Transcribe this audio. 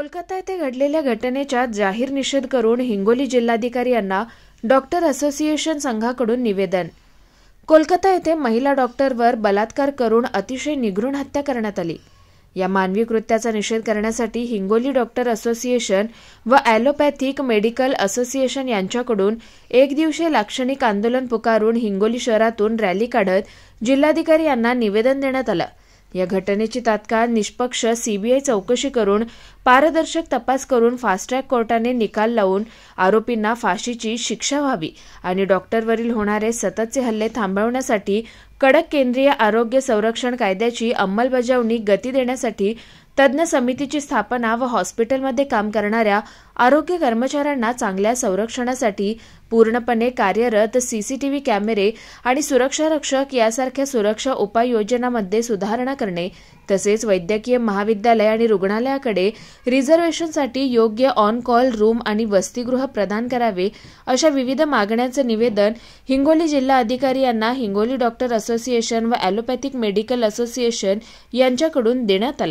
कोलकाता येथे घडलेल्या घटनेचा जाहीर निषेध करून हिंगोली जिल्हाधिकारी यांना डॉक्टर असोसिएशन संघाकडून निवेदन। कोलकाता येथे महिला डॉक्टरवर बलात्कार करून अतिशय निघृण हत्या करण्यात आली। या मानवी कृत्याचा निषेध करण्यासाठी हिंगोली डॉक्टर असोसिएशन व ॲलोपॅथिक मेडिकल असोसिएशन यांच्याकडून एक दिवसीय लाक्षणिक आंदोलन पुकारून हिंगोली शहरातून रॅली काढत जिल्हाधिकारी यांना निवेदन देण्यात आलं। या घटनेची तात्काळ निष्पक्ष सीबीआय चौकशी करून पारदर्शक तपास करून फास्ट ट्रॅक कोर्टाने निकाल लावून आरोपींना फाशीची शिक्षा व्हावी आणि डॉक्टरवरील होणारे सततचे हल्ले थांबवण्यासाठी कडक केंद्रीय आरोग्य संरक्षण कायद्याची अंमलबजावणी गती देण्यासाठी तज्ञ समितीची स्थापना व हॉस्पिटलमध्ये काम करणाऱ्या आरोग्य कर्मचाऱ्यांना चांगल्या संरक्षणासाठी पूर्णपणे कार्यरत सीसीटीव्ही कॅमेरे आणि सुरक्षा रक्षक यासारख्या सुरक्षा उपाययोजनांमध्ये सुधारणा करणे तसेच वैद्यकीय महाविद्यालय आणि रुग्णालयाकडे रिझर्वेशनसाठी योग्य ऑन कॉल रूम आणि वसतिगृह प्रदान करावे अशा विविध मागण्यांचे निवेदन हिंगोली जिल्हा अधिकारी यांना हिंगोली डॉक्टर असोसिएशन व ॲलोपॅथिक मेडिकल असोसिएशन यांच्याकडून देण्यात आले।